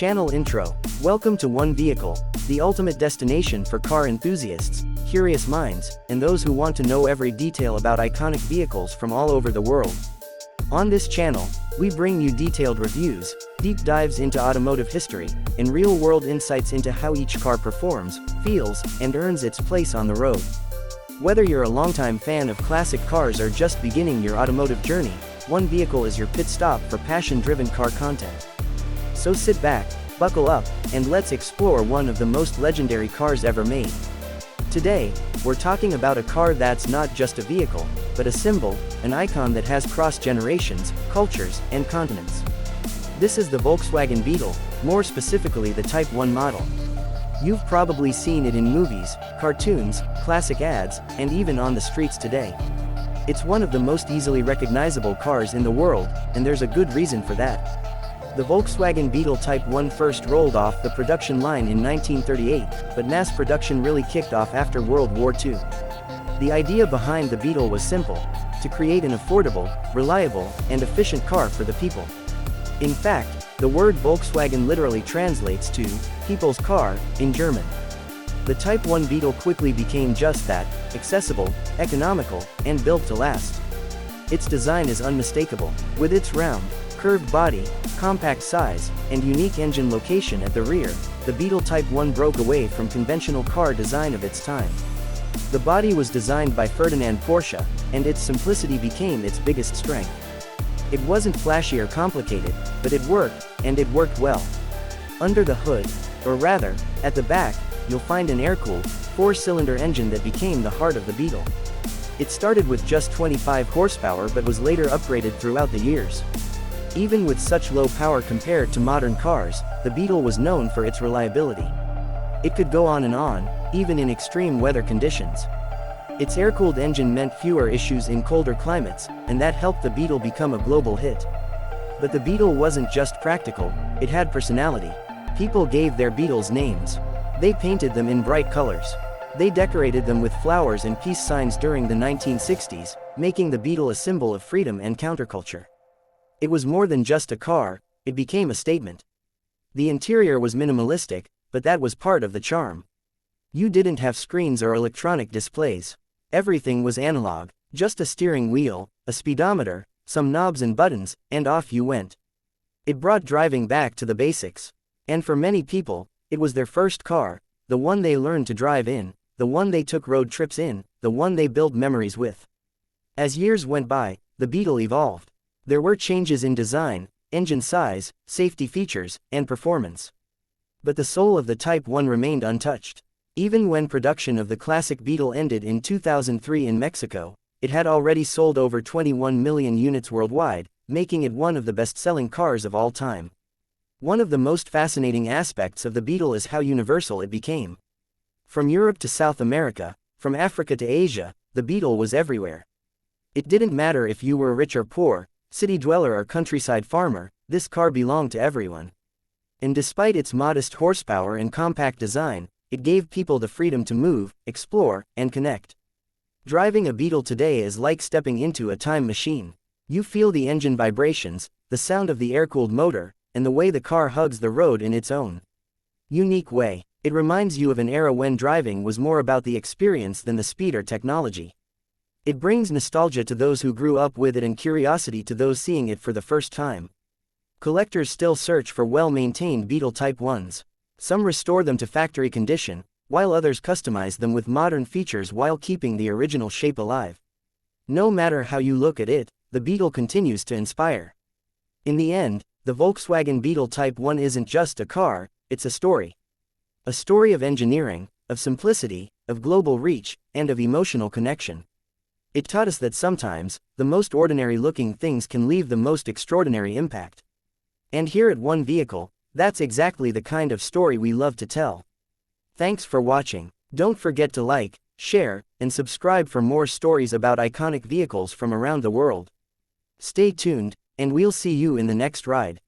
Channel Intro. Welcome to One Vehicle, the ultimate destination for car enthusiasts, curious minds, and those who want to know every detail about iconic vehicles from all over the world. On this channel, we bring you detailed reviews, deep dives into automotive history, and real-world insights into how each car performs, feels, and earns its place on the road. Whether you're a longtime fan of classic cars or just beginning your automotive journey, One Vehicle is your pit stop for passion-driven car content. So sit back, buckle up, and let's explore one of the most legendary cars ever made. Today, we're talking about a car that's not just a vehicle, but a symbol, an icon that has crossed generations, cultures, and continents. This is the Volkswagen Beetle, more specifically the Type 1 model. You've probably seen it in movies, cartoons, classic ads, and even on the streets today. It's one of the most easily recognizable cars in the world, and there's a good reason for that. The Volkswagen Beetle Type 1 first rolled off the production line in 1938, but mass production really kicked off after World War II. The idea behind the Beetle was simple: to create an affordable, reliable, and efficient car for the people. In fact, the word Volkswagen literally translates to people's car in German. The Type 1 Beetle quickly became just that: accessible, economical, and built to last. Its design is unmistakable, with its round, curved body, compact size, and unique engine location at the rear. The Beetle Type 1 broke away from conventional car design of its time. The body was designed by Ferdinand Porsche, and its simplicity became its biggest strength. It wasn't flashy or complicated, but it worked, and it worked well. Under the hood, or rather, at the back, you'll find an air-cooled, four-cylinder engine that became the heart of the Beetle. It started with just 25 horsepower but was later upgraded throughout the years. Even with such low power compared to modern cars, the Beetle was known for its reliability. It could go on, even in extreme weather conditions. Its air-cooled engine meant fewer issues in colder climates, and that helped the Beetle become a global hit. But the Beetle wasn't just practical, it had personality. People gave their Beetles names. They painted them in bright colors. They decorated them with flowers and peace signs during the 1960s, making the Beetle a symbol of freedom and counterculture. It was more than just a car, it became a statement. The interior was minimalistic, but that was part of the charm. You didn't have screens or electronic displays. Everything was analog: just a steering wheel, a speedometer, some knobs and buttons, and off you went. It brought driving back to the basics. And for many people, it was their first car, the one they learned to drive in, the one they took road trips in, the one they built memories with. As years went by, the Beetle evolved. There were changes in design, engine size, safety features, and performance. But the soul of the Type 1 remained untouched. Even when production of the classic Beetle ended in 2003 in Mexico, it had already sold over 21 million units worldwide, making it one of the best-selling cars of all time. One of the most fascinating aspects of the Beetle is how universal it became. From Europe to South America, from Africa to Asia, the Beetle was everywhere. It didn't matter if you were rich or poor, city dweller or countryside farmer, this car belonged to everyone. And despite its modest horsepower and compact design, it gave people the freedom to move, explore, and connect. Driving a Beetle today is like stepping into a time machine. You feel the engine vibrations, the sound of the air-cooled motor, and the way the car hugs the road in its own unique way. It reminds you of an era when driving was more about the experience than the speed or technology. It brings nostalgia to those who grew up with it and curiosity to those seeing it for the first time. Collectors still search for well-maintained Beetle Type 1s. Some restore them to factory condition, while others customize them with modern features while keeping the original shape alive. No matter how you look at it, the Beetle continues to inspire. In the end, the Volkswagen Beetle Type 1 isn't just a car, it's a story. A story of engineering, of simplicity, of global reach, and of emotional connection. It taught us that sometimes, the most ordinary-looking things can leave the most extraordinary impact. And here at One Vehicle, that's exactly the kind of story we love to tell. Thanks for watching. Don't forget to like, share, and subscribe for more stories about iconic vehicles from around the world. Stay tuned, and we'll see you in the next ride.